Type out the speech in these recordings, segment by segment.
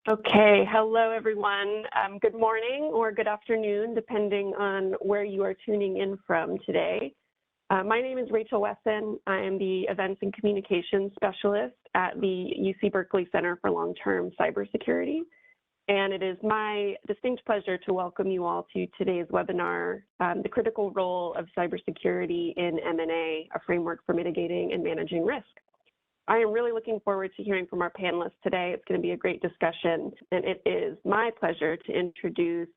Okay, hello everyone. Good morning or good afternoon, depending on where you are tuning in from today. My name is Rachel Wesson. I am the Events and Communications Specialist at the UC Berkeley Center for Long-Term Cybersecurity. And it is my distinct pleasure to welcome you all to today's webinar, The Critical Role of Cybersecurity in M&A, a Framework for Mitigating and Managing Risk. I am really looking forward to hearing from our panelists today. It's going to be a great discussion, and it is my pleasure to introduce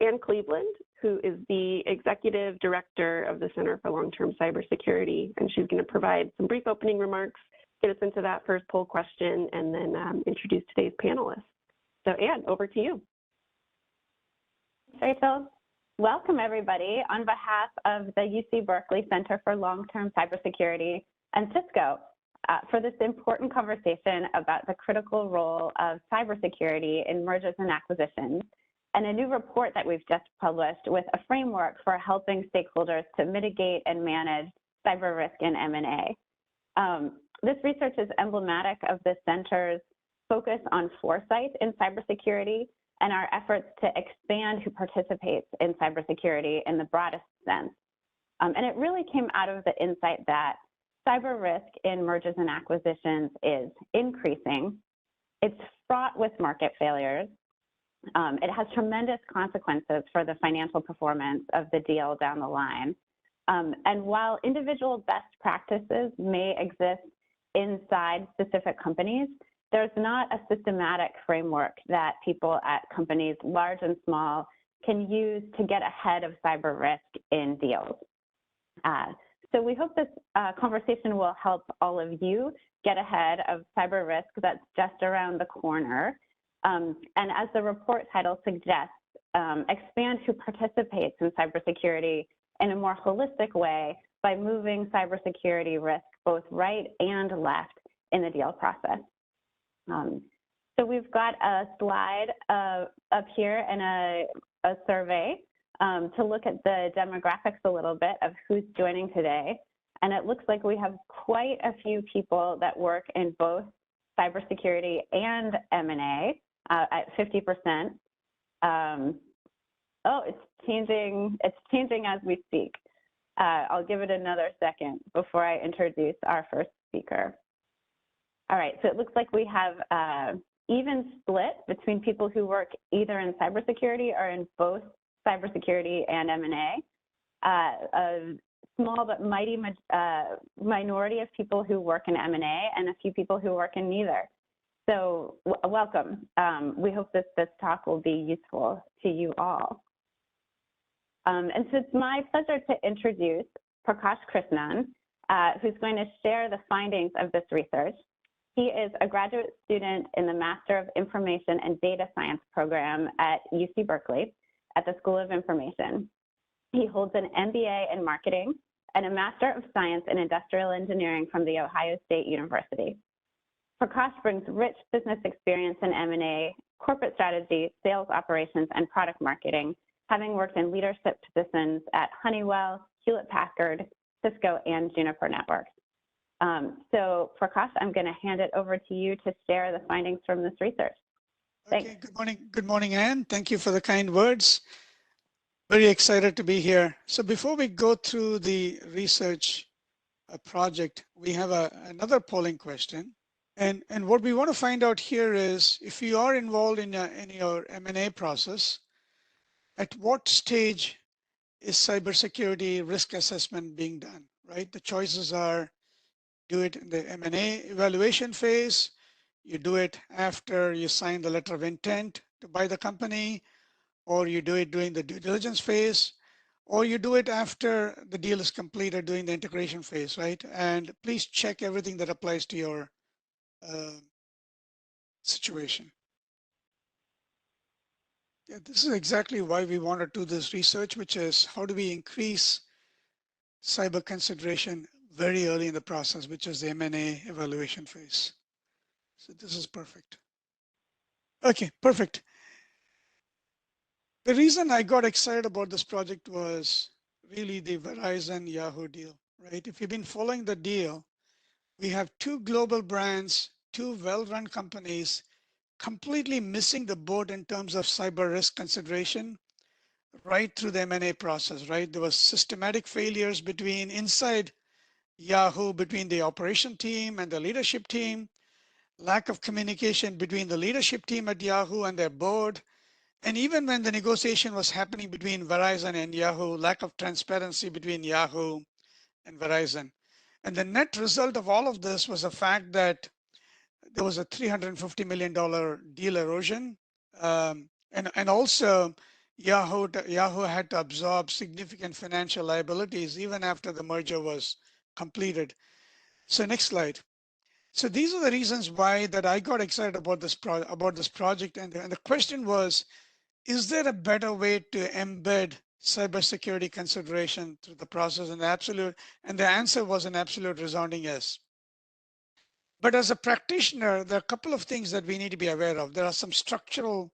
Ann Cleveland, who is the Executive Director of the Center for Long-Term Cybersecurity, and she's going to provide some brief opening remarks, get us into that first poll question, and then introduce today's panelists. So Ann, over to you. Thanks, Rachel. Welcome, everybody, on behalf of the UC Berkeley Center for Long-Term Cybersecurity and Cisco for this important conversation about the critical role of cybersecurity in mergers and acquisitions, and a new report that we've just published with a framework for helping stakeholders to mitigate and manage cyber risk in M&A. This research is emblematic of the center's focus on foresight in cybersecurity and our efforts to expand who participates in cybersecurity in the broadest sense. And it really came out of the insight that cyber risk in mergers and acquisitions is increasing. It's fraught with market failures. It has tremendous consequences for the financial performance of the deal down the line. And while individual best practices may exist inside specific companies, there's not a systematic framework that people at companies large and small can use to get ahead of cyber risk in deals. So we hope this conversation will help all of you get ahead of cyber risk that's just around the corner. And as the report title suggests, expand who participates in cybersecurity in a more holistic way by moving cybersecurity risk both right and left in the deal process. So we've got a slide up here and a survey to look at the demographics a little bit of who's joining today. And it looks like we have quite a few people that work in both cybersecurity and M&A at 50%. Oh, it's changing as we speak. I'll give it another second before I introduce our first speaker. All right, so it looks like we have even split between people who work either in cybersecurity or in both cybersecurity and M&A. A small but mighty minority of people who work in M&A and a few people who work in neither. So welcome. We hope that this talk will be useful to you all. And so it's my pleasure to introduce Prakash Krishnan, who's going to share the findings of this research. He is a graduate student in the Master of Information and Data Science program at UC Berkeley at the School of Information. He holds an MBA in Marketing and a Master of Science in Industrial Engineering from The Ohio State University. Prakash brings rich business experience in M&A, corporate strategy, sales operations, and product marketing, having worked in leadership positions at Honeywell, Hewlett-Packard, Cisco, and Juniper Networks. So Prakash, I'm going to hand it over to you to share the findings from this research. Thanks. Okay, good morning, Anne. Thank you for the kind words. Very excited to be here. So before we go through the research project, we have another polling question. And what we want to find out here is if you are involved in your M&A process, at what stage is cybersecurity risk assessment being done, right? The choices are: do it in the M&A evaluation phase, you do it after you sign the letter of intent to buy the company, or you do it during the due diligence phase, or you do it after the deal is completed during the integration phase, right? And please check everything that applies to your situation. Yeah, this is exactly why we want to do this research, which is how do we increase cyber consideration very early in the process, which is the M&A evaluation phase. So this is perfect. Okay, perfect. The reason I got excited about this project was really the Verizon Yahoo deal, right? If you've been following the deal, we have two global brands, two well-run companies, completely missing the boat in terms of cyber risk consideration right through the M&A process, right? There was systematic failures inside Yahoo, between the operation team and the leadership team, lack of communication between the leadership team at Yahoo and their board. And even when the negotiation was happening between Verizon and Yahoo, lack of transparency between Yahoo and Verizon. And the net result of all of this was the fact that there was a $350 million deal erosion. And also Yahoo had to absorb significant financial liabilities even after the merger was completed. So next slide. So these are the reasons why that I got excited about this project. And the question was, is there a better way to embed cybersecurity consideration through the process? And the answer was an absolute resounding yes. But as a practitioner, there are a couple of things that we need to be aware of. There are some structural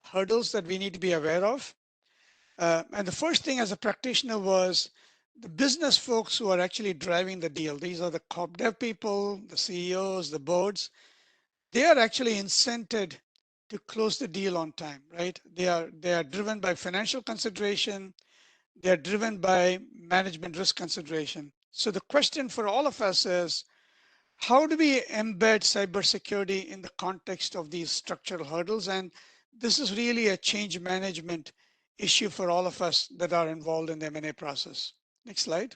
hurdles that we need to be aware of. And the first thing as a practitioner was the business folks who are actually driving the deal. These are the corp dev people, the CEOs, the boards. They are actually incented to close the deal on time, right? They are driven by financial consideration. They are driven by management risk consideration. So the question for all of us is, how do we embed cybersecurity in the context of these structural hurdles? And this is really a change management issue for all of us that are involved in the M&A process. Next slide.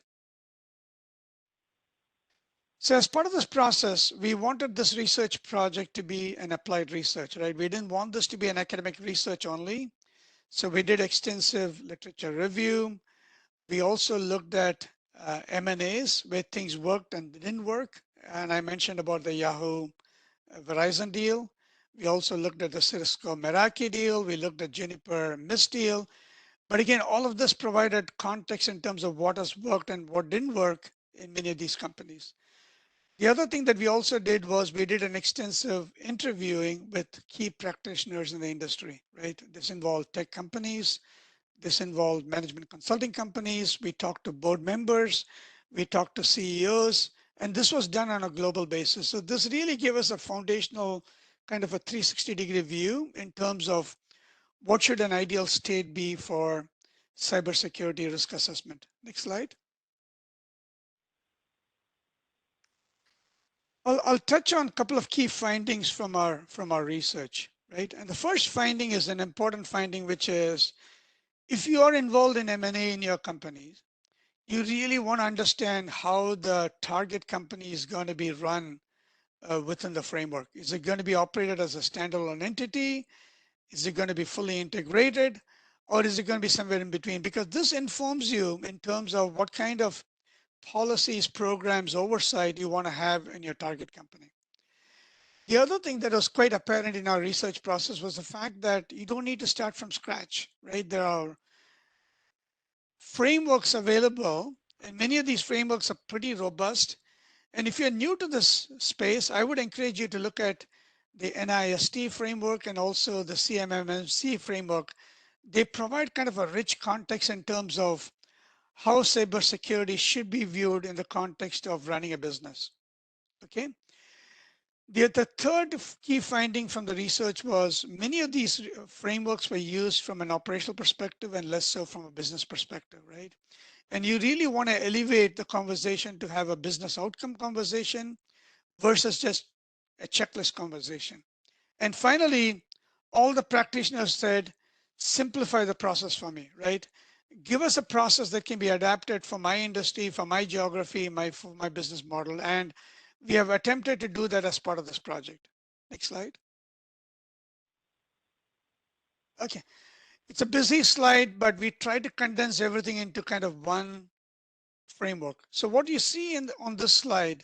So as part of this process, we wanted this research project to be an applied research, right? We didn't want this to be an academic research only. So we did extensive literature review. We also looked at M&As where things worked and didn't work. And I mentioned about the Yahoo Verizon deal. We also looked at the Cisco Meraki deal. We looked at Juniper Mist deal. But again, all of this provided context in terms of what has worked and what didn't work in many of these companies. The other thing that we also did was we did an extensive interviewing with key practitioners in the industry, right? This involved tech companies. This involved management consulting companies. We talked to board members. We talked to CEOs. And this was done on a global basis. So this really gave us a foundational kind of a 360-degree view in terms of what should an ideal state be for cybersecurity risk assessment. Next slide. I'll touch on a couple of key findings from our research, right? And the first finding is an important finding, which is if you are involved in M&A in your companies, you really want to understand how the target company is going to be run within the framework. Is it going to be operated as a standalone entity? Is it going to be fully integrated? Or is it going to be somewhere in between? Because this informs you in terms of what kind of policies, programs, oversight you want to have in your target company. The other thing that was quite apparent in our research process was the fact that you don't need to start from scratch, right? There are frameworks available, and many of these frameworks are pretty robust. And if you're new to this space, I would encourage you to look at the NIST framework and also the CMMC framework. They provide kind of a rich context in terms of how cybersecurity should be viewed in the context of running a business. Okay. The third key finding from the research was many of these frameworks were used from an operational perspective and less so from a business perspective, right? And you really want to elevate the conversation to have a business outcome conversation versus just a checklist conversation. And finally, all the practitioners said, simplify the process for me, right? Give us a process that can be adapted for my industry, for my geography, for my business model. And we have attempted to do that as part of this project. Next slide. Okay, it's a busy slide, but we tried to condense everything into kind of one framework. So what you see on this slide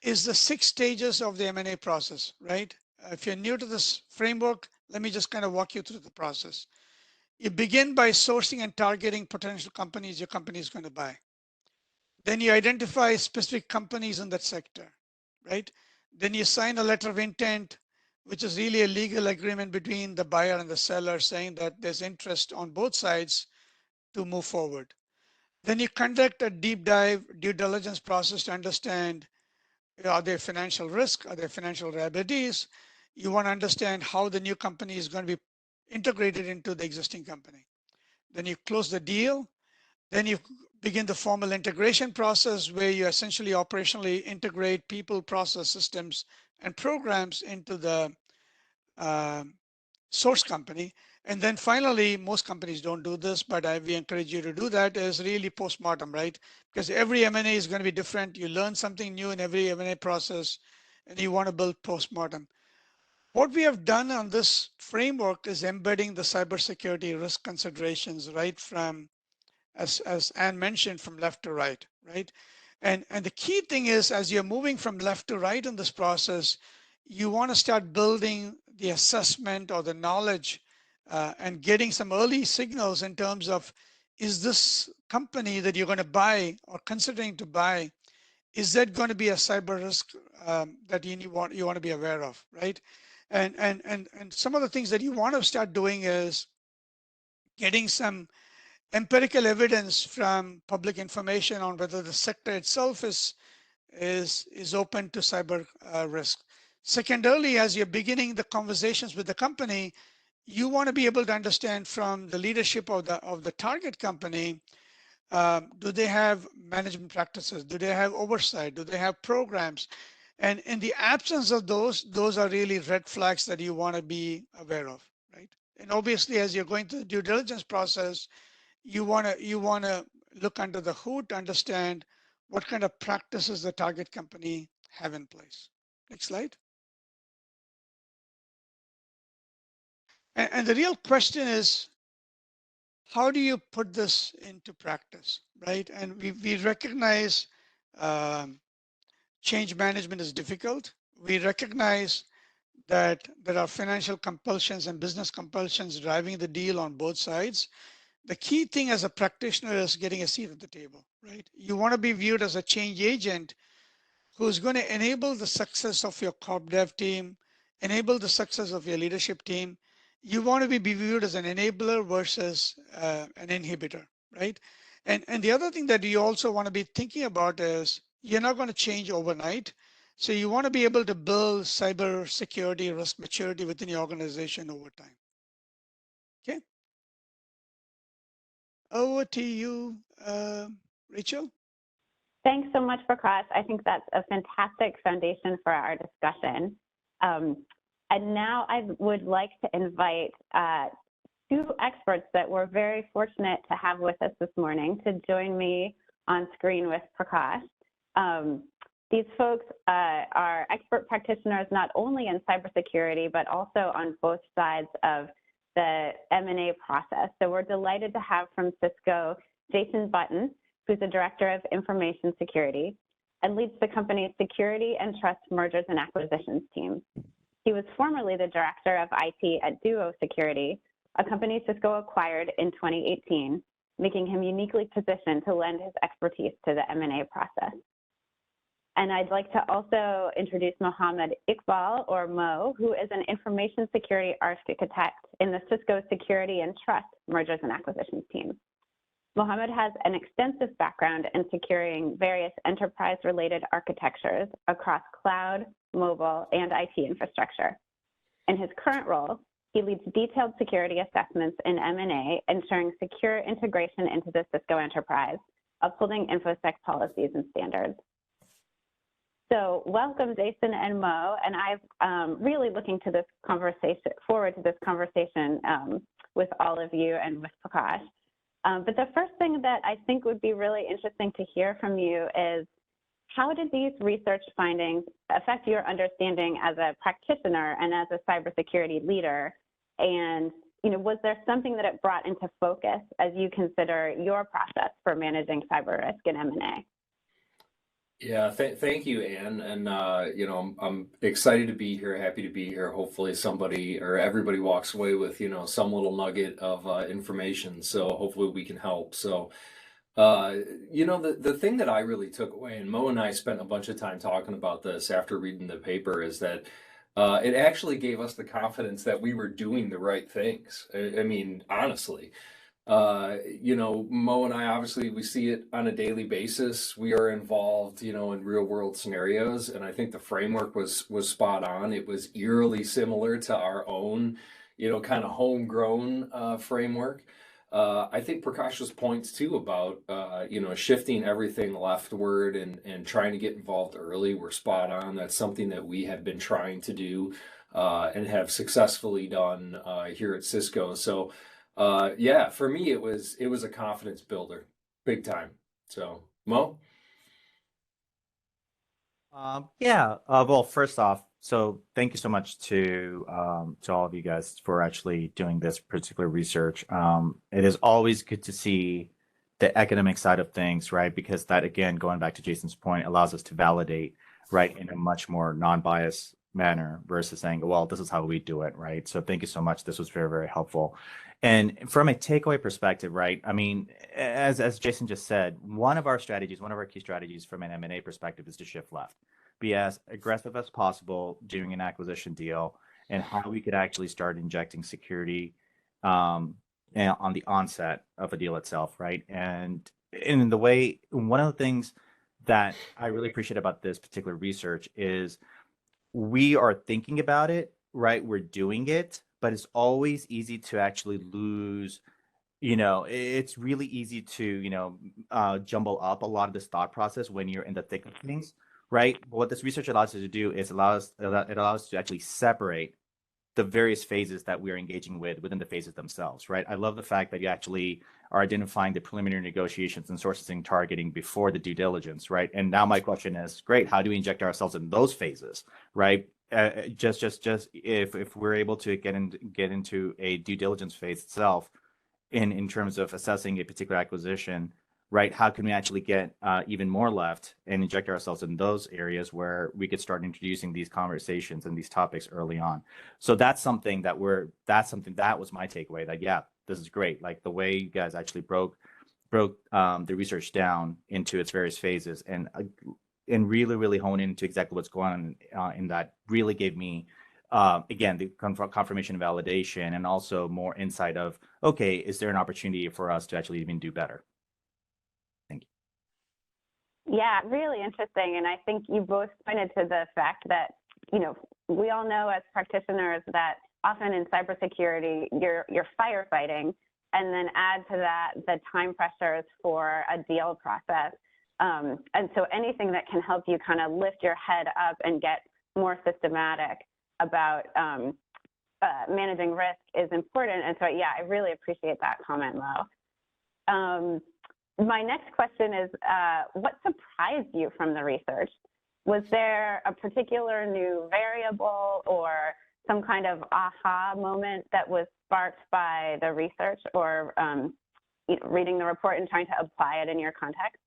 is the 6 stages of the M&A process, right? If you're new to this framework, let me just kind of walk you through the process. You begin by sourcing and targeting potential companies your company is going to buy. Then you identify specific companies in that sector, right? Then you sign a letter of intent, which is really a legal agreement between the buyer and the seller saying that there's interest on both sides to move forward. Then you conduct a deep dive due diligence process to understand, are there financial risk? Are there financial liabilities? You want to understand how the new company is going to be integrated into the existing company. Then you close the deal. Then you begin the formal integration process where you essentially operationally integrate people, process, systems, and programs into the source company. And then finally, most companies don't do this, but we encourage you to do that, is really post-mortem, right? Because every M&A is going to be different. You learn something new in every M&A process, and you want to build post-mortem. What we have done on this framework is embedding the cybersecurity risk considerations right from, as Anne mentioned, from left to right, right? And the key thing is, as you're moving from left to right in this process, you want to start building the assessment or the knowledge and getting some early signals in terms of, is this company that you're going to buy or considering to buy, is that going to be a cyber risk that you want to be aware of, right? And some of the things that you want to start doing is getting some empirical evidence from public information on whether the sector itself is open to cyber risk. Secondarily, as you're beginning the conversations with the company, you want to be able to understand from the leadership of the target company, do they have management practices? Do they have oversight? Do they have programs? And in the absence of those are really red flags that you want to be aware of, right? And obviously, as you're going through the due diligence process, you want to look under the hood to understand what kind of practices the target company have in place. Next slide. And the real question is, how do you put this into practice, right? And we recognize change management is difficult. We recognize that there are financial compulsions and business compulsions driving the deal on both sides. The key thing as a practitioner is getting a seat at the table, right? You want to be viewed as a change agent who's going to enable the success of your corp dev team, enable the success of your leadership team. You want to be viewed as an enabler versus an inhibitor, right? And the other thing that you also want to be thinking about is you're not going to change overnight. So you want to be able to build cyber security risk maturity within your organization over time. Okay. Over to you, Rachel. Thanks so much, Prakash. I think that's a fantastic foundation for our discussion. And now I would like to invite two experts that we're very fortunate to have with us this morning to join me on screen with Prakash. These folks are expert practitioners not only in cybersecurity, but also on both sides of the M&A process. So we're delighted to have from Cisco, Jason Button, who's the Director of Information Security and leads the company's Security and Trust Mergers and Acquisitions team. He was formerly the Director of IT at Duo Security, a company Cisco acquired in 2018, making him uniquely positioned to lend his expertise to the M&A process. And I'd like to also introduce Mohammed Iqbal, or Mo, who is an information security architect in the Cisco Security and Trust Mergers and Acquisitions team. Mohammed has an extensive background in securing various enterprise-related architectures across cloud, mobile, and IT infrastructure. In his current role, he leads detailed security assessments in M&A, ensuring secure integration into the Cisco enterprise, upholding InfoSec policies and standards. So welcome, Jason and Mo, and I'm really looking to this conversation, forward to this conversation with all of you and with Prakash. But the first thing that I think would be really interesting to hear from you is, how did these research findings affect your understanding as a practitioner and as a cybersecurity leader? And was there something that it brought into focus as you consider your process for managing cyber risk in M&A? Yeah, thank you, Anne. And, I'm excited to be here, happy to be here. Hopefully somebody or everybody walks away with, some little nugget of information. So hopefully we can help. So, the thing that I really took away, and Mo and I spent a bunch of time talking about this after reading the paper, is that it actually gave us the confidence that we were doing the right things. I mean, honestly. You know, Mo and I, obviously, we see it on a daily basis. We are involved, you know, in real world scenarios. And I think the framework was spot on. It was eerily similar to our own, you know, kind of homegrown framework. I think Prakash's points too about, you know, shifting everything leftward and trying to get involved early were spot on. That's something that we have been trying to do and have successfully done here at Cisco. So, yeah, for me, it was a confidence builder, big time. So, Mo? Well, first off, so thank you so much to all of you guys for actually doing this particular research. It is always good to see the academic side of things, right? Because that, again, going back to Jason's point, allows us to validate, right, in a much more non-biased manner versus saying, well, this is how we do it, right? So thank you so much. This was very, very helpful. And from a takeaway perspective, right? I mean, as Jason just said, one of our key strategies from an M&A perspective is to shift left, be as aggressive as possible during an acquisition deal, and how we could actually start injecting security on the onset of a deal itself, right? And in the way, one of the things that I really appreciate about this particular research is we are thinking about it, right? We're doing it, but it's always easy to actually lose, you know, it's really easy to, you know, jumble up a lot of this thought process when you're in the thick of things, right? But what this research allows us to do is it allows us to actually separate the various phases that we're engaging with within the phases themselves, right? I love the fact that you actually are identifying the preliminary negotiations and sourcing targeting before the due diligence, right? And now my question is, great, how do we inject ourselves in those phases, right? Just if we're able to get into a due diligence phase itself, in terms of assessing a particular acquisition, right? How can we actually get even more left and inject ourselves in those areas where we could start introducing these conversations and these topics early on? So that's something that was my takeaway, that, yeah, this is great. Like the way you guys actually broke the research down into its various phases and really, really hone into exactly what's going on in that really gave me, again, the confirmation and validation, and also more insight of, okay, is there an opportunity for us to actually even do better? Thank you. Yeah, really interesting. And I think you both pointed to the fact that, you know, we all know as practitioners that often in cybersecurity, you're firefighting, and then add to that the time pressures for a deal process. And so anything that can help you kind of lift your head up and get more systematic about managing risk is important. And so, yeah, I really appreciate that comment, Mo. My next question is, what surprised you from the research? Was there a particular new variable or some kind of aha moment that was sparked by the research, or reading the report and trying to apply it in your context?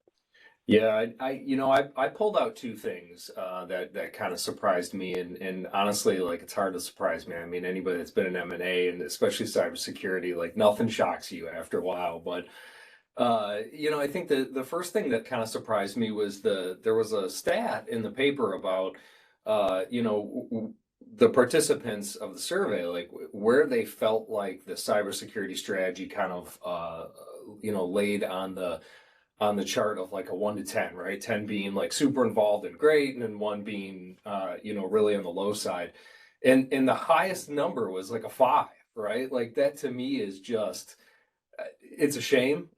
Yeah, I pulled out two things that kind of surprised me, and honestly, like, it's hard to surprise me. I mean, anybody that's been in M&A, and especially cybersecurity, like, nothing shocks you after a while. But I think the first thing that kind of surprised me was there was a stat in the paper about the participants of the survey, like where they felt like the cybersecurity strategy kind of laid on the chart of like a 1 to 10, right? 10 being like super involved and great, and then 1 being really on the low side. And the highest number was like a 5, right? Like that to me is just, it's a shame.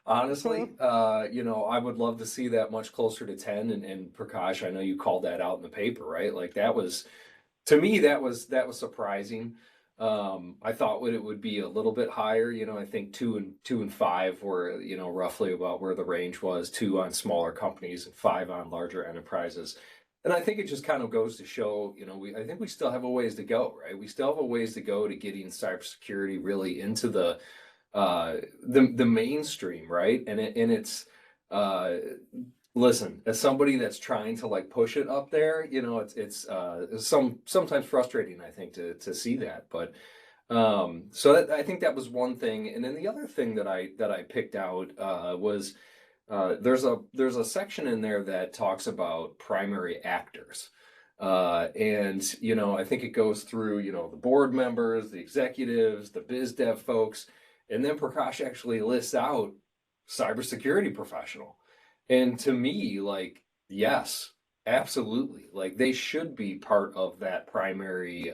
Honestly, I would love to see that much closer to 10. And Prakash, I know you called that out in the paper, right? Like that was, to me, that was surprising. I thought it would be a little bit higher. I think 2 and 5 were, roughly about where the range was. 2 on smaller companies and 5 on larger enterprises. And I think it just kind of goes to show, I think we still have a ways to go, right? We still have a ways to go to getting cybersecurity really into the mainstream, right? And it's listen, as somebody that's trying to like push it up there, it's sometimes frustrating, I think, to see that. But so I think that was one thing. And then the other thing that I picked out was there's a section in there that talks about primary actors. And I think it goes through, the board members, the executives, the biz dev folks. And then Prakash actually lists out cybersecurity professional. And to me, like, yes, absolutely. Like they should be part of that primary,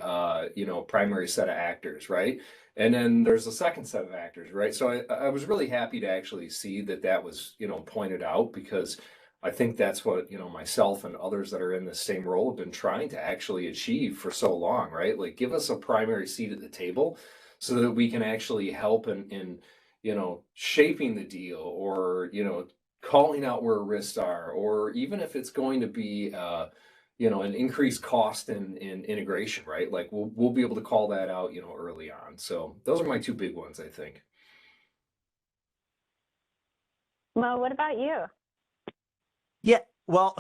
primary set of actors, right? And then there's a second set of actors, right? So I was really happy to actually see that that was, pointed out, because I think that's what, myself and others that are in the same role have been trying to actually achieve for so long, right? Like give us a primary seat at the table so that we can actually help in shaping the deal, or, calling out where risks are, or even if it's going to be, an increased cost in integration, right? Like we'll be able to call that out, early on. So those are my two big ones, I think. Mo, what about you? Yeah, well,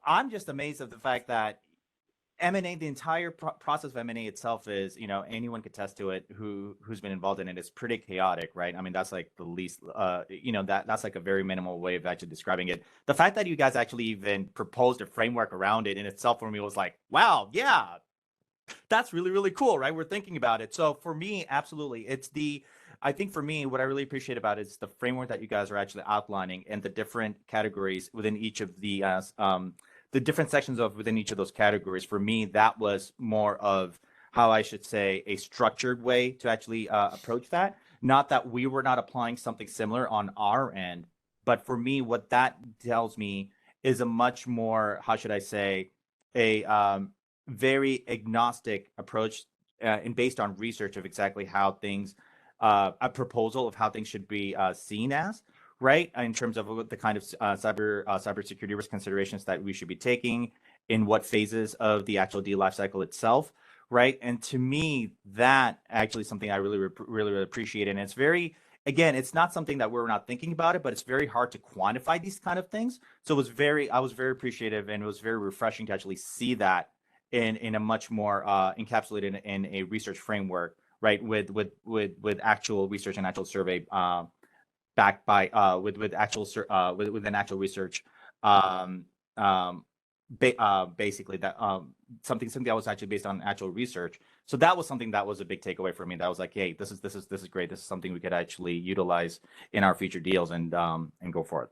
I'm just amazed at the fact that M&A, the entire process of M&A itself is, anyone could attest to it who's been involved in it. It's pretty chaotic, right? I mean, that's like the least, that's like a very minimal way of actually describing it. The fact that you guys actually even proposed a framework around it in itself for me was like, wow, yeah, that's really, really cool, right? We're thinking about it. So for me, absolutely. I think for me, what I really appreciate about it is the framework that you guys are actually outlining and the different categories within each of the different sections of within each of those categories. For me, that was more of how I should say a structured way to actually approach that. Not that we were not applying something similar on our end, but for me, what that tells me is a much more, how should I say, a very agnostic approach and based on research of exactly how things, a proposal of how things should be seen as, right? In terms of the kind of cybersecurity risk considerations that we should be taking in what phases of the actual deal lifecycle itself, right? And to me, that actually is something I really, really appreciate. And it's very, again, it's not something that we're not thinking about it, but it's very hard to quantify these kind of things. So I was very appreciative, and it was very refreshing to actually see that in a much more encapsulated in a research framework, right? With actual research and actual survey backed by with an actual research, basically that something that was actually based on actual research. So that was something that was a big takeaway for me. That was like, hey, this is great. This is something we could actually utilize in our future deals and go for it.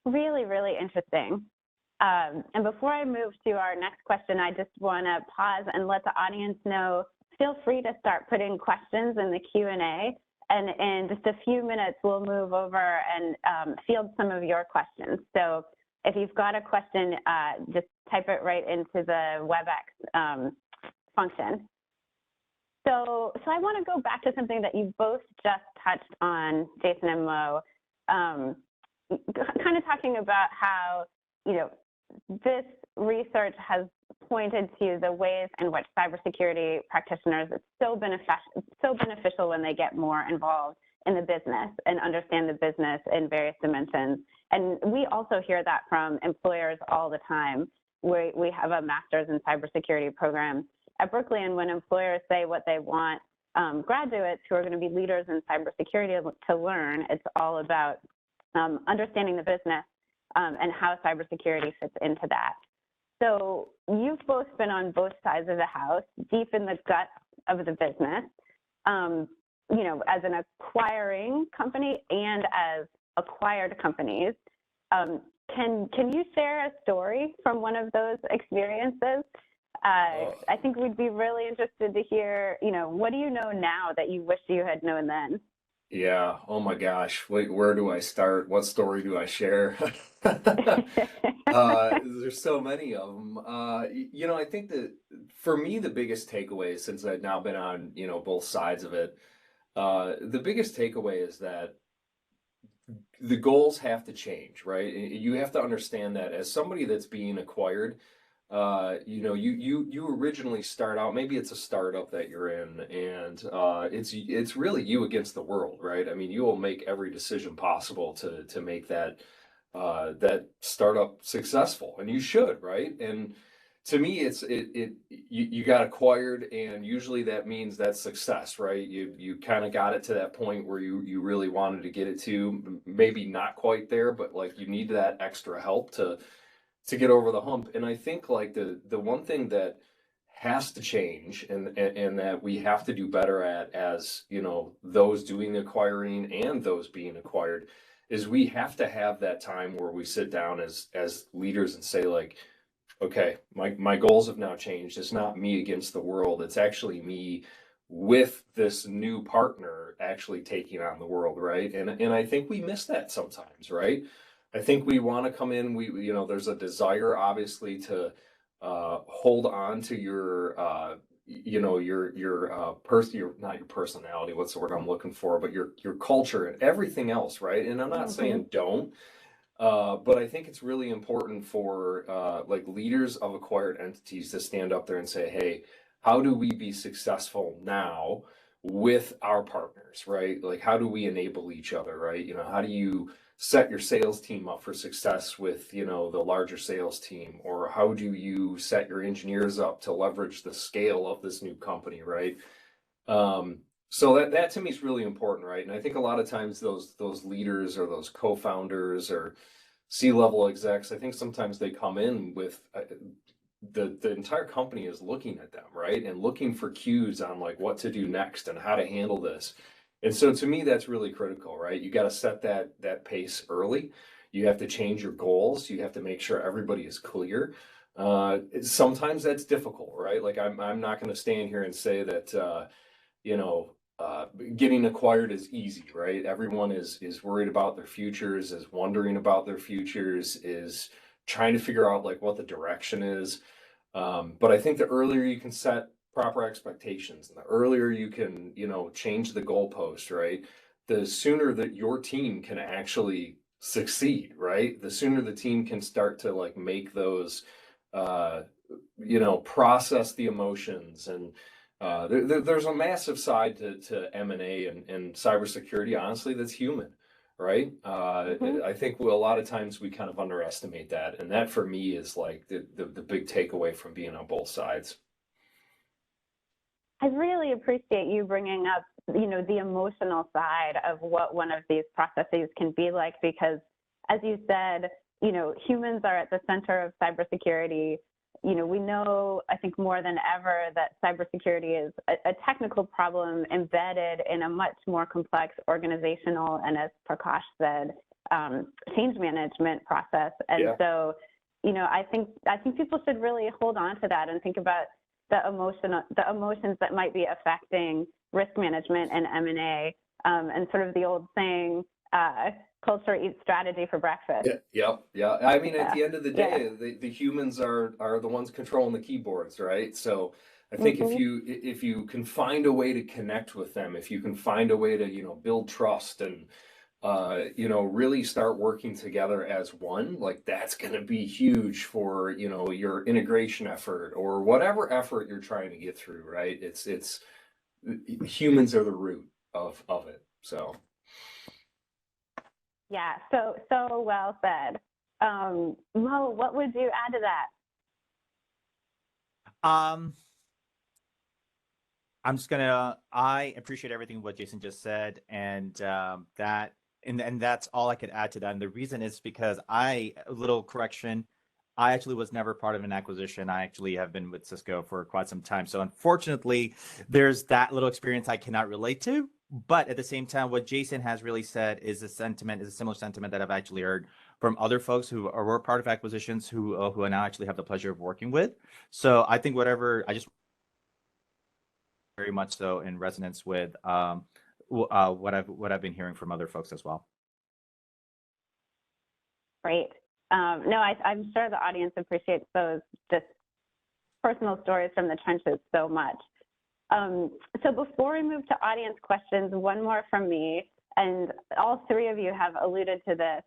Really, really interesting. And before I move to our next question, I just want to pause and let the audience know, feel free to start putting questions in the Q&A. And in just a few minutes, we'll move over and field some of your questions. So if you've got a question, just type it right into the WebEx function. So I want to go back to something that you both just touched on, Jason and Mo, kind of talking about how, this research has pointed to the ways in which cybersecurity practitioners is so beneficial when they get more involved in the business and understand the business in various dimensions. And we also hear that from employers all the time. We have a master's in cybersecurity program at Berkeley, and when employers say what they want graduates who are going to be leaders in cybersecurity to learn, it's all about understanding the business and how cybersecurity fits into that. So you've both been on both sides of the house, deep in the gut of the business, as an acquiring company and as acquired companies. Can you share a story from one of those experiences? I think we'd be really interested to hear, what do you know now that you wish you had known then? Yeah. Oh my gosh. Where do I start? What story do I share? There's so many of them. I think that for me, the biggest takeaway, since I've now been on, both sides of it, the biggest takeaway is that the goals have to change, right? You have to understand that as somebody that's being acquired, you originally start out, maybe it's a startup that you're in, and it's really you against the world, right? I mean, you will make every decision possible to make that startup successful, and you should, right? And to me, you got acquired, and usually that means that's success, right? You kind of got it to that point where you really wanted to get it to, maybe not quite there, but like you need that extra help to get over the hump. And I think like the one thing that has to change, and that we have to do better at, as you know, those doing the acquiring and those being acquired, is we have to have that time where we sit down as leaders and say, like, okay, my goals have now changed. It's not me against the world. It's actually me with this new partner actually taking on the world, right? And I think we miss that sometimes, right? I think we want to come in, you know, there's a desire obviously to hold on to your you know, your not your personality, what's the word I'm looking for, but your culture and everything else, right? And I'm not saying don't, but I think it's really important for like leaders of acquired entities to stand up there and say, hey, how do we be successful now with our partners, right? Like, how do we enable each other, right? You know, how do you set your sales team up for success with, you know, the larger sales team? Or how do you set your engineers up to leverage the scale of this new company, right? So that to me is really important, right? And I think a lot of times those leaders or those co-founders or C-level execs, I think sometimes they come in with the entire company is looking at them, right? And looking for cues on like what to do next and how to handle this. And so to me, that's really critical, right? You got to set that pace early. You have to change your goals. You have to make sure everybody is clear. Sometimes that's difficult, right? Like I'm not going to stand here and say that, you know, getting acquired is easy, right? Everyone is worried about their futures, is wondering about their futures, is trying to figure out like what the direction is. But I think the earlier you can set proper expectations and the earlier you can, you know, change the goalpost, right? The sooner that your team can actually succeed, right? The sooner the team can start to like make those, you know, process the emotions. And there's a massive side to M&A and cybersecurity, honestly, that's human, right? I think a lot of times we kind of underestimate that. And that for me is like the big takeaway from being on both sides. I really appreciate you bringing up, you know, the emotional side of what one of these processes can be like, because as you said, you know, humans are at the center of cybersecurity. You know, we know, I think more than ever, that cybersecurity is a technical problem embedded in a much more complex organizational and, as Prakash said, change management process. And so, you know, I think people should really hold on to that and think about the emotions that might be affecting risk management and M&A, and sort of the old saying, culture eats strategy for breakfast. Yeah. I mean, at the end of the day, the humans are the ones controlling the keyboards, right? So I think if you can find a way to connect with them, if you can find a way to, you know, build trust and you know, really start working together as one, like that's going to be huge for, you know, your integration effort or whatever effort you're trying to get through, right? It's humans are the root of it. So. Yeah, so well said. Mo, what would you add to that? I appreciate everything what Jason just said, and that's all I could add to that. And the reason is because a little correction, I actually was never part of an acquisition. I actually have been with Cisco for quite some time. So unfortunately, there's that little experience I cannot relate to. But at the same time, what Jason has really said is a similar sentiment that I've actually heard from other folks who were part of acquisitions who I now actually have the pleasure of working with. So I think I just very much so in resonance with what I've been hearing from other folks as well. Great. No, I'm sure the audience appreciates those just personal stories from the trenches so much. So before we move to audience questions, one more from me, and all three of you have alluded to this.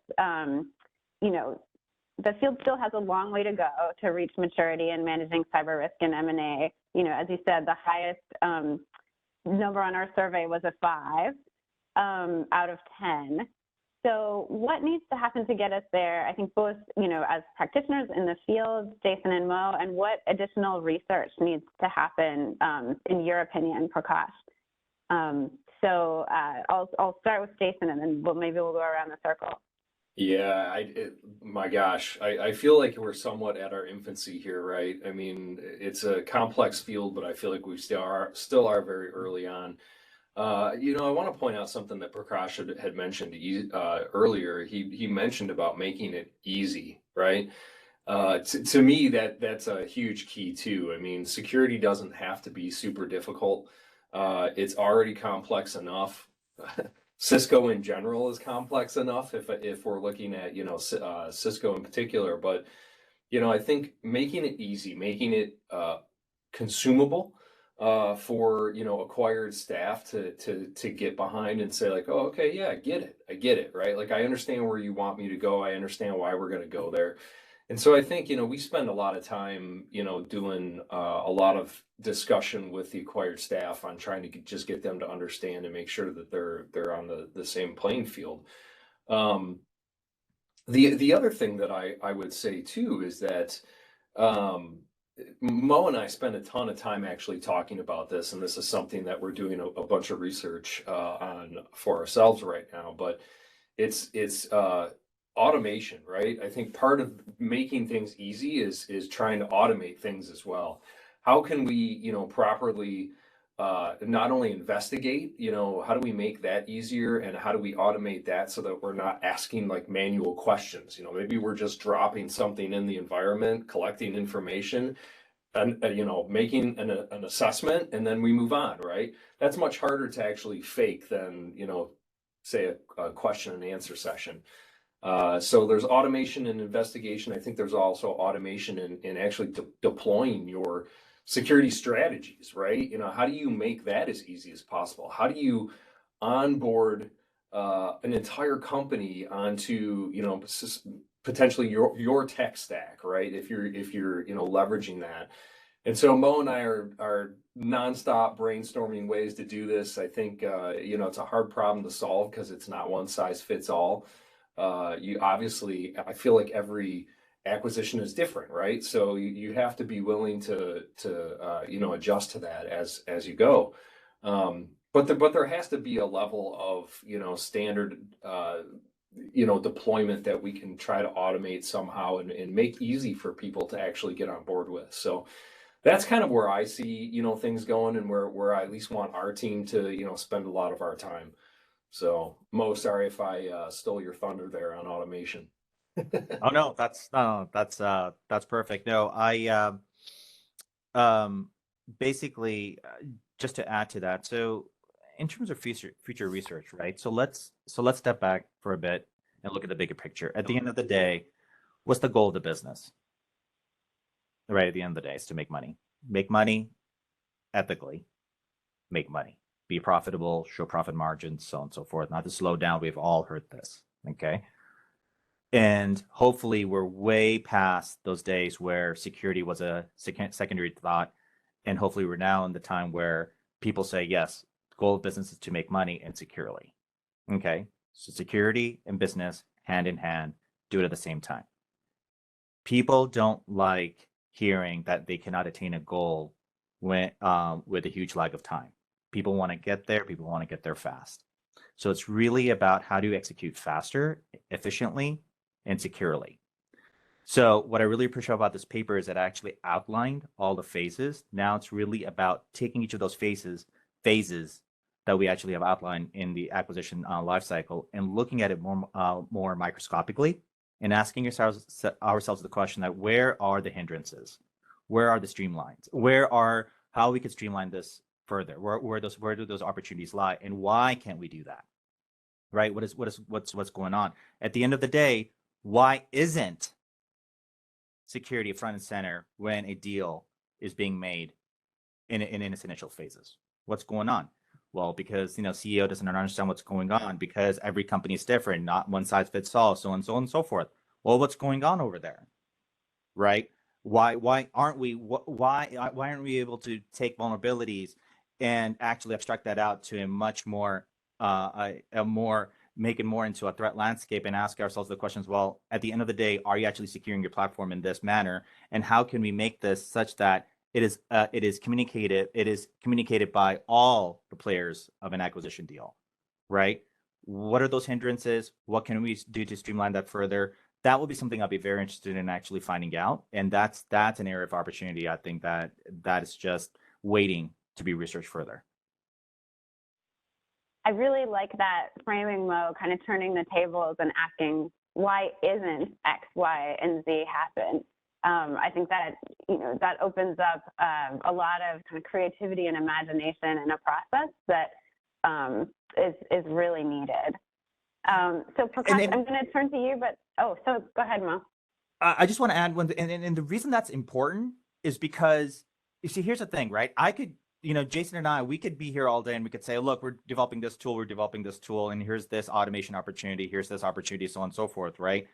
You know, the field still has a long way to go to reach maturity in managing cyber risk and M&A. You know, as you said, the highest number on our survey was a 5 out of 10. So what needs to happen to get us there? I think both, you know, as practitioners in the field, Jason and Mo, and what additional research needs to happen, in your opinion, Prakash? So I'll start with Jason, and then maybe we'll go around the circle. Yeah, my gosh, I feel like we're somewhat at our infancy here, right? I mean, it's a complex field, but I feel like we still are very early on. I want to point out something that Prakash had mentioned earlier. He mentioned about making it easy, right? To me, that's a huge key too. I mean, security doesn't have to be super difficult. It's already complex enough. Cisco in general is complex enough if we're looking at Cisco in particular. But I think making it easy, making it consumable for acquired staff to get behind and say like, oh, okay, yeah, I get it, right? Like I understand where you want me to go. I understand why we're going to go there. And so I think, we spend a lot of time, doing a lot of discussion with the acquired staff on trying to just get them to understand and make sure that they're on the same playing field. Um, the other thing that I would say too is that um, Mo and I spend a ton of time actually talking about this, and this is something that we're doing a bunch of research on for ourselves right now. But it's automation, right? I think part of making things easy is trying to automate things as well. How can we, properly not only investigate, how do we make that easier and how do we automate that so that we're not asking like manual questions? Maybe we're just dropping something in the environment, collecting information, and making an assessment, and then we move on, right? That's much harder to actually fake than say a question and answer session. So there's automation and investigation. I think there's also automation in actually deploying your security strategies, right? How do you make that as easy as possible? How do you onboard an entire company onto, potentially your tech stack, right? If you're leveraging that. And so Mo and I are nonstop brainstorming ways to do this. I think it's a hard problem to solve because it's not one size fits all. You obviously, I feel like every acquisition is different, right? So you have to be willing to adjust to that as you go. But there has to be a level of standard deployment that we can try to automate somehow and make easy for people to actually get on board with. So that's kind of where I see things going, and where I at least want our team to spend a lot of our time. So Mo, sorry if I stole your thunder there on automation. Oh no, that's perfect. No, um basically just to add to that. So in terms of future research, right? So let's step back for a bit and look at the bigger picture. At the end of the day, what's the goal of the business? Right, at the end of the day, is to make money ethically, make money, be profitable, show profit margins, so on and so forth. Not to slow down. We've all heard this. Okay. And hopefully we're way past those days where security was a secondary thought. And hopefully we're now in the time where people say, yes, the goal of business is to make money and securely. Okay. So security and business hand in hand, do it at the same time. People don't like hearing that they cannot attain a goal when with a huge lag of time. People want to get there. People want to get there fast. So it's really about how do you execute faster, efficiently, and securely. So what I really appreciate about this paper is that I actually outlined all the phases. Now it's really about taking each of those phases that we actually have outlined in the acquisition lifecycle and looking at it more microscopically and asking ourselves the question that where are the hindrances? Where are the streamlines? How we could streamline this further? Where do those opportunities lie? And why can't we do that? Right? What's going on? At the end of the day, why isn't security front and center when a deal is being made in its initial phases? What's going on? Well, because CEO doesn't understand what's going on, because every company is different, not one size fits all, so on and so forth. Well, what's going on over there, right? Why aren't we able to take vulnerabilities and actually abstract that out to a much more make it more into a threat landscape and ask ourselves the questions, well, at the end of the day, are you actually securing your platform in this manner? And how can we make this such that it is communicated by all the players of an acquisition deal, right? What are those hindrances? What can we do to streamline that further? That will be something I'll be very interested in actually finding out. And that's an area of opportunity. I think that is just waiting to be researched further. I really like that framing, Mo, kind of turning the tables and asking, why isn't X, Y, and Z happen? I think that, that opens up a lot of kind of creativity and imagination in a process that is really needed. So Prakash, I'm going to turn to you, but, so go ahead, Mo. I just want to add one, and the reason that's important is because, you see, here's the thing, right? I could, Jason and I, we could be here all day and we could say, look, we're developing this tool, and here's this automation opportunity, here's this opportunity, so on and so forth, right?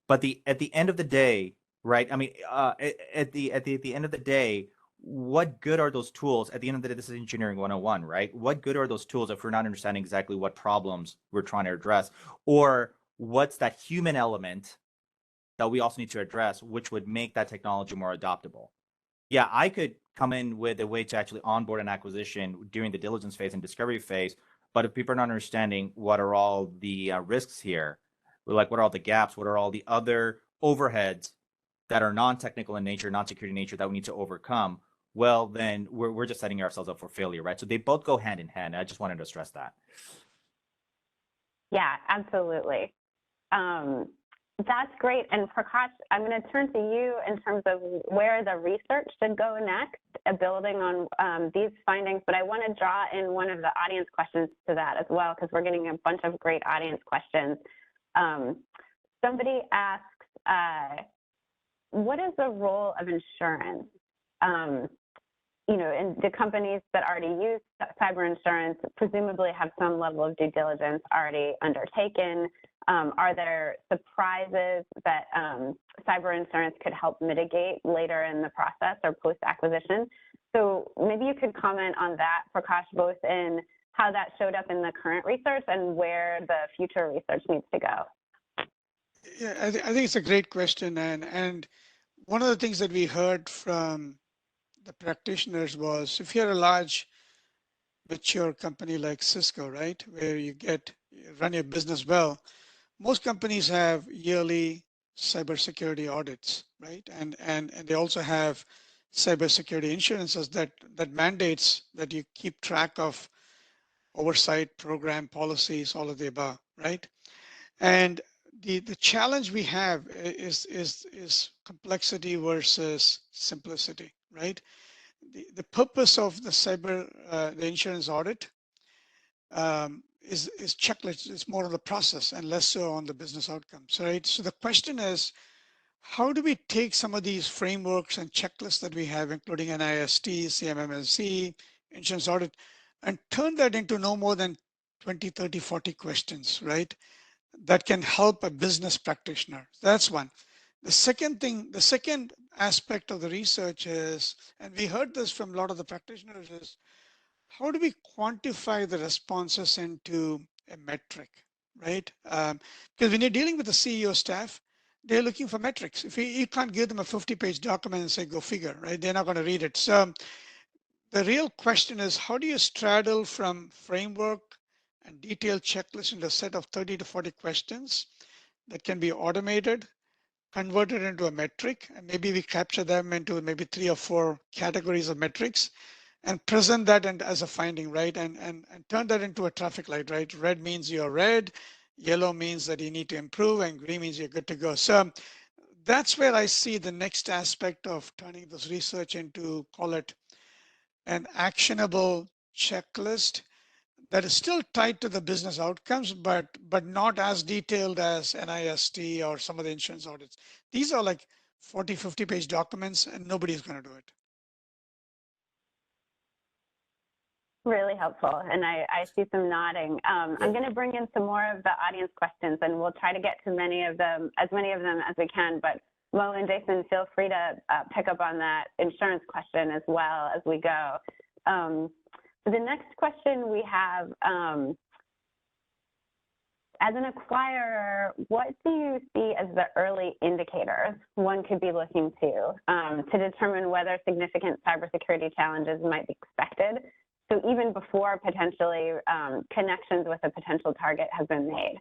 But at the end of the day, right? I mean, at the end of the day, what good are those tools? At the end of the day, this is engineering 101, right? What good are those tools if we're not understanding exactly what problems we're trying to address, or what's that human element that we also need to address, which would make that technology more adoptable? Yeah, I could come in with a way to actually onboard an acquisition during the diligence phase and discovery phase, but if people are not understanding what are all the risks here, like what are all the gaps, what are all the other overheads that are non-technical in nature, non-security in nature that we need to overcome, well, then we're just setting ourselves up for failure, right? So they both go hand in hand. I just wanted to stress that. Yeah, absolutely. That's great. And Prakash, I'm going to turn to you in terms of where the research should go next, building on these findings. But I want to draw in one of the audience questions to that as well, because we're getting a bunch of great audience questions. Somebody asks, what is the role of insurance? And the companies that already use cyber insurance presumably have some level of due diligence already undertaken. Are there surprises that cyber insurance could help mitigate later in the process or post-acquisition? So maybe you could comment on that, Prakash, both in how that showed up in the current research and where the future research needs to go. Yeah, I think it's a great question. And one of the things that we heard from the practitioners was, if you're a large, mature company like Cisco, right, where you run your business well, most companies have yearly cybersecurity audits, right? And they also have cybersecurity insurances that mandates that you keep track of oversight, program, policies, all of the above, right? And the challenge we have is complexity versus simplicity, right? The purpose of the insurance audit is checklist. It's more of the process and less so on the business outcomes, right? So the question is, how do we take some of these frameworks and checklists that we have, including NIST, CMMLC, insurance audit, and turn that into no more than 20, 30, 40 questions, right? That can help a business practitioner. That's one. The second aspect of the research is, and we heard this from a lot of the practitioners, is how do we quantify the responses into a metric, right? Because when you're dealing with the CEO staff, they're looking for metrics. If you can't give them a 50-page document and say, go figure, right? They're not going to read it. So the real question is, how do you straddle from framework and detailed checklist into a set of 30 to 40 questions that can be automated, converted into a metric, and maybe we capture them into maybe 3 or 4 categories of metrics and present that as a finding, right? And turn that into a traffic light, right? Red means you're red, yellow means that you need to improve, and green means you're good to go. So that's where I see the next aspect of turning this research into, call it, an actionable checklist that is still tied to the business outcomes, but not as detailed as NIST or some of the insurance audits. These are like 40, 50-page documents, and nobody's going to do it. Really helpful, and I see some nodding. I'm going to bring in some more of the audience questions, and we'll try to get to as many of them as we can. But Mo and Jason, feel free to pick up on that insurance question as well as we go. The next question we have, as an acquirer, what do you see as the early indicators one could be looking to determine whether significant cybersecurity challenges might be expected? So even before potentially connections with a potential target have been made.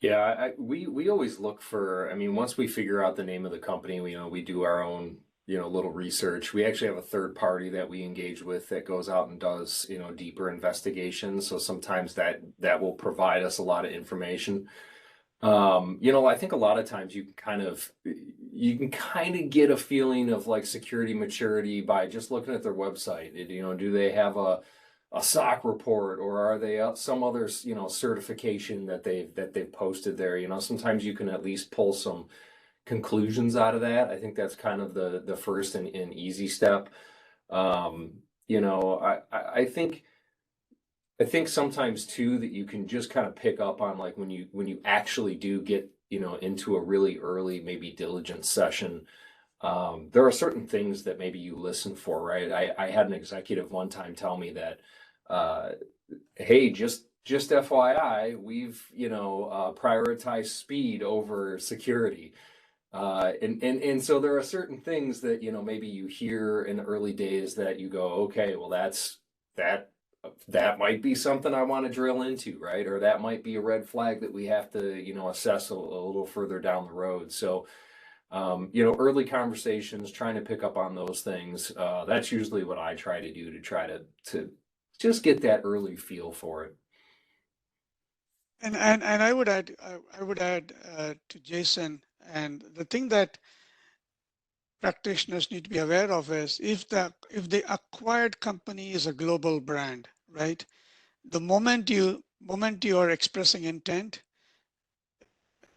Yeah, we always look for, I mean, once we figure out the name of the company, we do our own, little research. We actually have a third party that we engage with that goes out and does, deeper investigations. So sometimes that will provide us a lot of information. I think a lot of times you can kind of get a feeling of like security maturity by just looking at their website. Do they have a SOC report, or are they some other certification that they've posted there? Sometimes you can at least pull some conclusions out of that. I think that's kind of the first and easy step. I think sometimes too that you can just kind of pick up on, like, when you actually do get into a really early maybe diligence session. There are certain things that maybe you listen for, right? I had an executive one time tell me that, hey, just FYI, we've prioritized speed over security. And so there are certain things that maybe you hear in the early days that you go, okay, well that might be something I want to drill into, right? Or that might be a red flag that we have to assess a little further down the road. So early conversations, trying to pick up on those things, that's usually what I try to do to try to just get that early feel for it. And I would add to Jason, and the thing that practitioners need to be aware of is if the acquired company is a global brand, right? The moment you are expressing intent,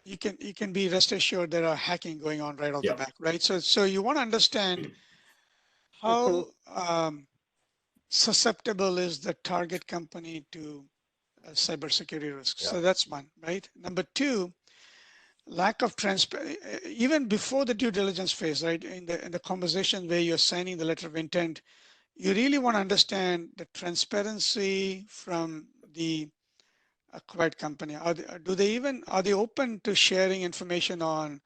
you can be rest assured there are hacking going on right off the back, right? So you want to understand how susceptible is the target company to cybersecurity risks. So that's one, right? Number two, lack of transparency, even before the due diligence phase, right? In the conversation where you're signing the letter of intent, you really want to understand the transparency from the acquired company. Are they open to sharing information on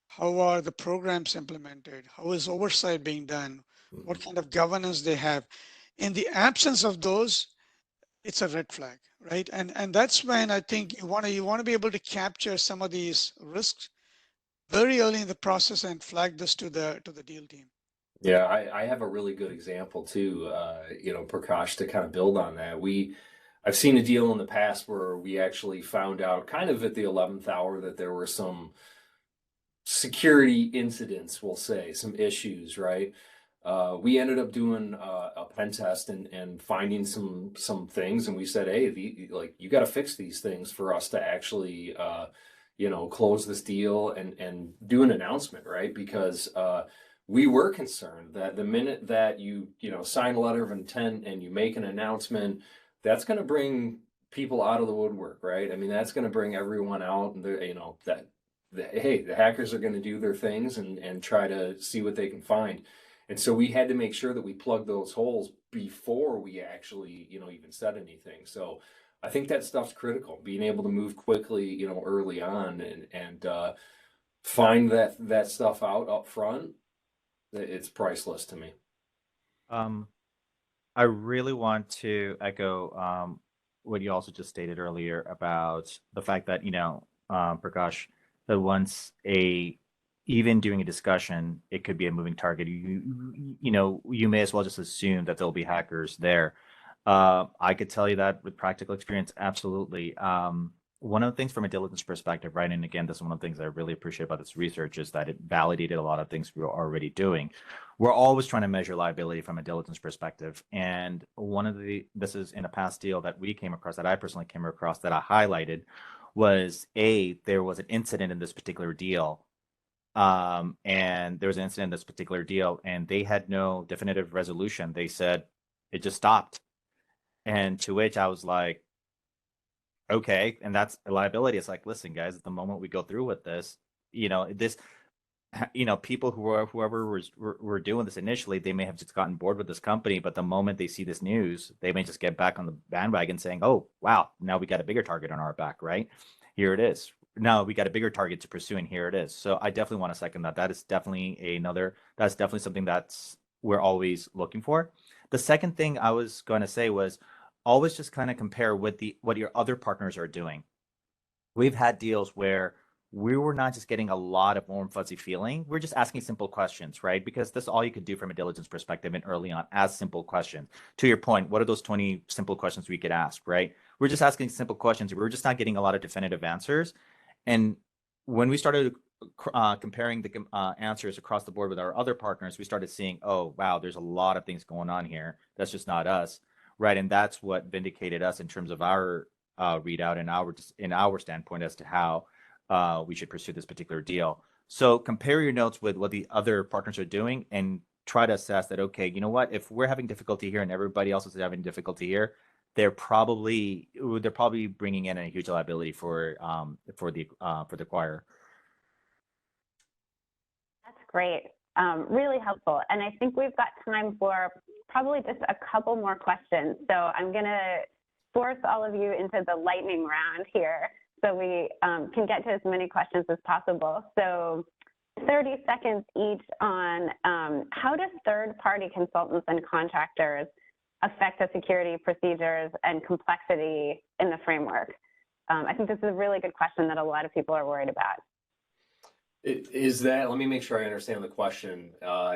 how are the programs implemented? How is oversight being done? What kind of governance they have? In the absence of those, it's a red flag, right? And that's when I think you want to be able to capture some of these risks very early in the process and flag this to the deal team. Yeah, I have a really good example too, Prakash, to kind of build on that. I've seen a deal in the past where we actually found out kind of at the 11th hour that there were some security incidents, we'll say, some issues, right? We ended up doing a pen test and finding some things, and we said, hey, you got to fix these things for us to actually, close this deal and do an announcement, right? Because we were concerned that the minute that you sign a letter of intent and you make an announcement, that's going to bring people out of the woodwork, right? I mean, that's going to bring everyone out, and hey, the hackers are going to do their things and try to see what they can find. And so we had to make sure that we plugged those holes before we actually, even said anything. So I think that stuff's critical, being able to move quickly, early on and find that stuff out up front. It's priceless to me. I really want to echo what you also just stated earlier about the fact that, Prakash, that once even doing a discussion, it could be a moving target. You may as well just assume that there'll be hackers there. I could tell you that with practical experience, absolutely. One of the things from a diligence perspective, right? And again, this is one of the things I really appreciate about this research is that it validated a lot of things we were already doing. We're always trying to measure liability from a diligence perspective. And this is in a past deal that we came across, that I personally came across, that I highlighted, was there was an incident in this particular deal. And there was an incident in this particular deal, and they had no definitive resolution. They said it just stopped. And to which I was like, okay, and that's a liability. It's like, listen, guys, at the moment we go through with this, people whoever were doing this initially, they may have just gotten bored with this company, but the moment they see this news, they may just get back on the bandwagon saying, oh, wow, now we got a bigger target on our back, right? Here it is. Now we got a bigger target to pursue, and here it is. So I definitely want to second that. That is definitely something we're always looking for. The second thing I was going to say was always just kind of compare with what your other partners are doing. We've had deals where we were not just getting a lot of warm, fuzzy feeling. We're just asking simple questions, right? Because that's all you could do from a diligence perspective and early on, ask simple questions. To your point, what are those 20 simple questions we could ask, right? We're just asking simple questions. We're just not getting a lot of definitive answers. And when we started comparing the answers across the board with our other partners, we started seeing, oh, wow, there's a lot of things going on here. That's just not us, right? And that's what vindicated us in terms of our readout and our standpoint as to how we should pursue this particular deal. So compare your notes with what the other partners are doing and try to assess that, okay, you know what, if we're having difficulty here and everybody else is having difficulty here, they're probably bringing in a huge liability for the acquirer. That's great. Really helpful. And I think we've got time for probably just a couple more questions. So I'm going to force all of you into the lightning round here so we can get to as many questions as possible. So 30 seconds each on how do third-party consultants and contractors affect the security procedures and complexity in the framework? I think this is a really good question that a lot of people are worried about. Is that, let me make sure I understand the question.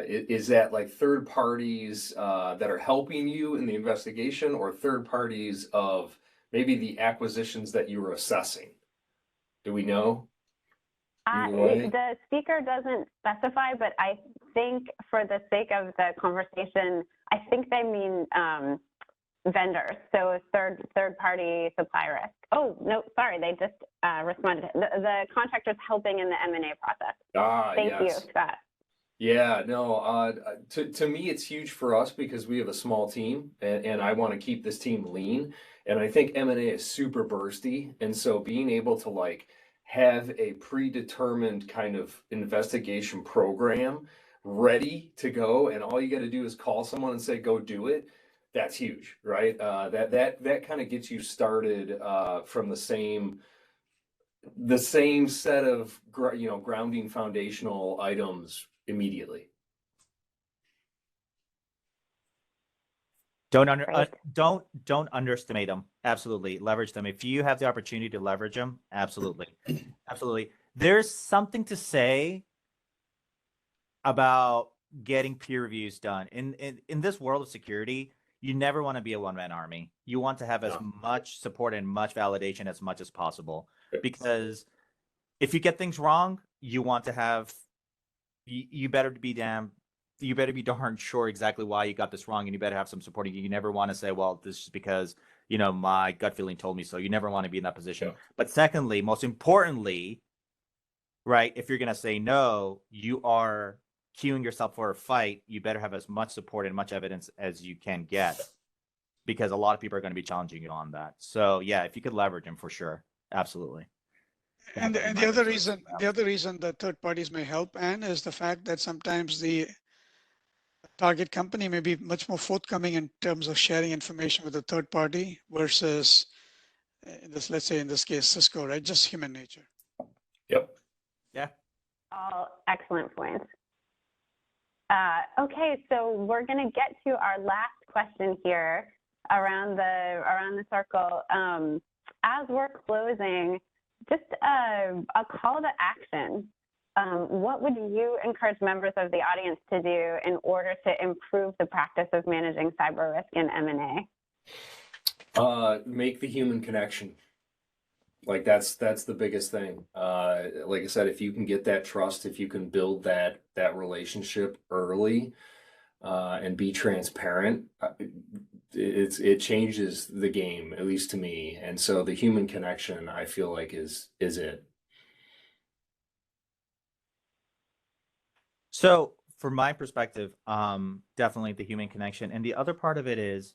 Is that like third parties that are helping you in the investigation, or third parties of maybe the acquisitions that you were assessing? Do we know? The speaker doesn't specify, but I think for the sake of the conversation, I think they mean vendors, so third-party supply risk. Oh, no, sorry, they just responded. The contractors helping in the M&A process. Thank you, Scott. Yeah, no, to me, it's huge for us because we have a small team and I want to keep this team lean. And I think M&A is super bursty. And so being able to like have a predetermined kind of investigation program ready to go, and all you got to do is call someone and say, go do it. That's huge, right? That kind of gets you started from the same set of grounding foundational items immediately. Don't underestimate them. Absolutely, leverage them if you have the opportunity to leverage them. Absolutely, absolutely. There's something to say about getting peer reviews done in this world of security. You never want to be a one-man army. You want to have as much support and much validation as much as possible, because if you get things wrong, you want to have, you better be darn sure exactly why you got this wrong, and you better have some supporting. You never want to say, well, this is because, my gut feeling told me so. You never want to be in that position. Yeah. But secondly, most importantly, right, if you're going to say no, you are queuing yourself for a fight. You better have as much support and much evidence as you can get, because a lot of people are going to be challenging you on that. So yeah, if you could leverage them, for sure. Absolutely. And the other reason that third parties may help, Anne, is the fact that sometimes the target company may be much more forthcoming in terms of sharing information with a third party versus let's say in this case, Cisco, right? Just human nature. Yep. Yeah. All excellent points. Okay, so we're going to get to our last question here around the circle. As we're closing, just a call to action. What would you encourage members of the audience to do in order to improve the practice of managing cyber risk in M&A? Make the human connection. Like that's the biggest thing. Like I said, if you can get that trust, if you can build that relationship early, and be transparent, it changes the game, at least to me. And so the human connection, I feel like is it. So from my perspective, definitely the human connection. And the other part of it is,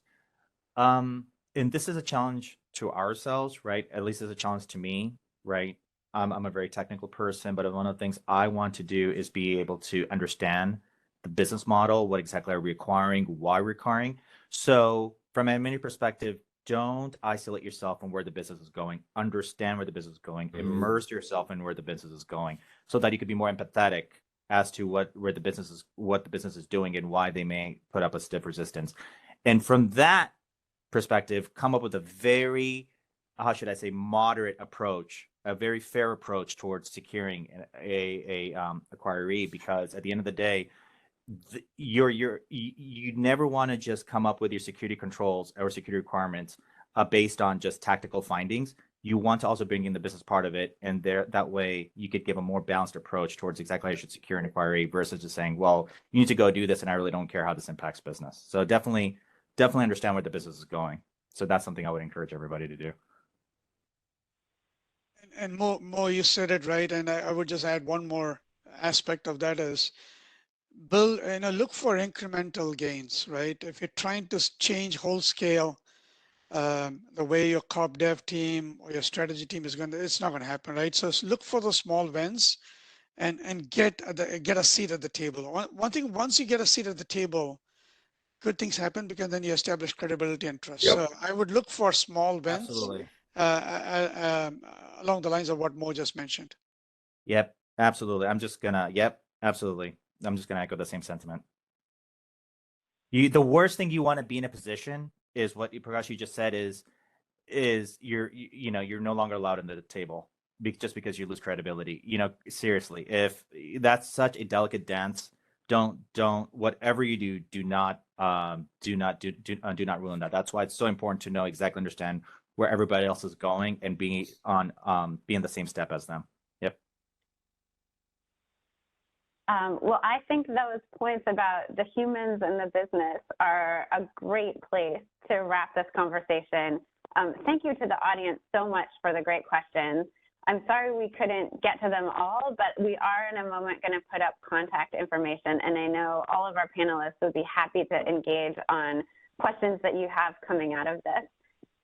and this is a challenge to ourselves, right? At least it's a challenge to me, right? I'm a very technical person, but one of the things I want to do is be able to understand the business model, what exactly are we requiring, why we're requiring. So from a M&A perspective, don't isolate yourself from where the business is going. Understand where the business is going. Immerse yourself in where the business is going, so that you could be more empathetic as to what the business is doing and why they may put up a stiff resistance. And from that perspective, come up with a very, how should I say, moderate approach, a very fair approach towards securing a acquiree, because at the end of the day, you never want to just come up with your security controls or security requirements based on just tactical findings. You want to also bring in the business part of it, and that way you could give a more balanced approach towards exactly how you should secure an acquiree versus just saying, well, you need to go do this and I really don't care how this impacts business. So definitely understand where the business is going. So that's something I would encourage everybody to do. And Mo, you said it right, and I would just add one more aspect of that is build, look for incremental gains, right? If you're trying to change whole scale the way your corp dev team or your strategy team is going to, it's not going to happen, right? So look for those small wins and get a seat at the table. One thing, once you get a seat at the table, good things happen because then you establish credibility and trust. Yep. So I would look for small wins. Absolutely. Along the lines of what Mo just mentioned. Yep, absolutely. Yep, absolutely. I'm just gonna echo the same sentiment. The worst thing you want to be in a position is what Prakash, you just said is you're no longer allowed in the table just because you lose credibility. Seriously, if that's such a delicate dance, don't whatever you do not rule in that. That's why it's so important to know exactly understand where everybody else is going and be in the same step as them. Yep. Well, I think those points about the humans and the business are a great place to wrap this conversation. Thank you to the audience so much for the great questions. I'm sorry we couldn't get to them all, but we are in a moment going to put up contact information, and I know all of our panelists would be happy to engage on questions that you have coming out of this.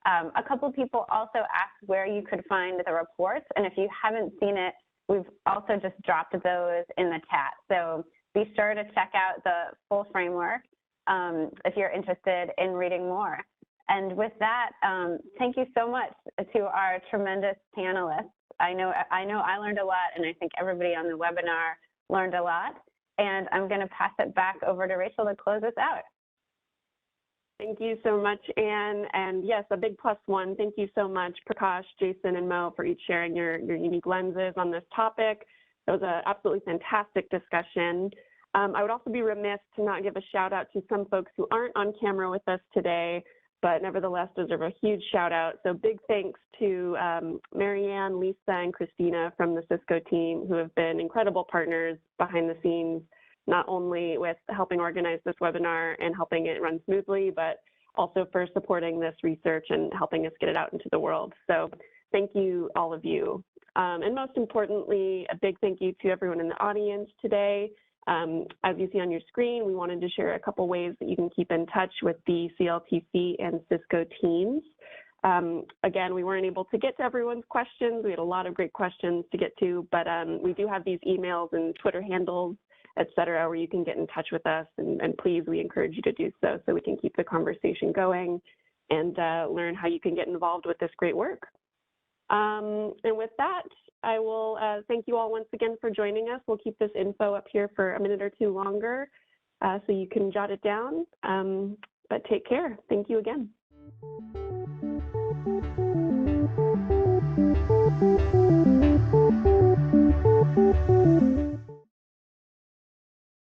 A couple people also asked where you could find the reports, and if you haven't seen it, we've also just dropped those in the chat. So be sure to check out the full framework if you're interested in reading more. And with that, thank you so much to our tremendous panelists. I know I learned a lot, and I think everybody on the webinar learned a lot. And I'm going to pass it back over to Rachel to close us out. Thank you so much, Anne. And yes, a big +1. Thank you so much, Prakash, Jason, and Mo, for each sharing your unique lenses on this topic. It was an absolutely fantastic discussion. I would also be remiss to not give a shout out to some folks who aren't on camera with us today, but nevertheless deserve a huge shout out. So big thanks to Marianne, Lisa, and Christina from the Cisco team, who have been incredible partners behind the scenes, not only with helping organize this webinar and helping it run smoothly, but also for supporting this research and helping us get it out into the world. So thank you, all of you. And most importantly, a big thank you to everyone in the audience today. As you see on your screen, we wanted to share a couple ways that you can keep in touch with the CLTC and Cisco teams. Again, we weren't able to get to everyone's questions. We had a lot of great questions to get to, but we do have these emails and Twitter handles, et cetera, where you can get in touch with us. And please, we encourage you to do so we can keep the conversation going and learn how you can get involved with this great work. And with that, I will thank you all once again for joining us. We'll keep this info up here for a minute or two longer so you can jot it down. But take care. Thank you again.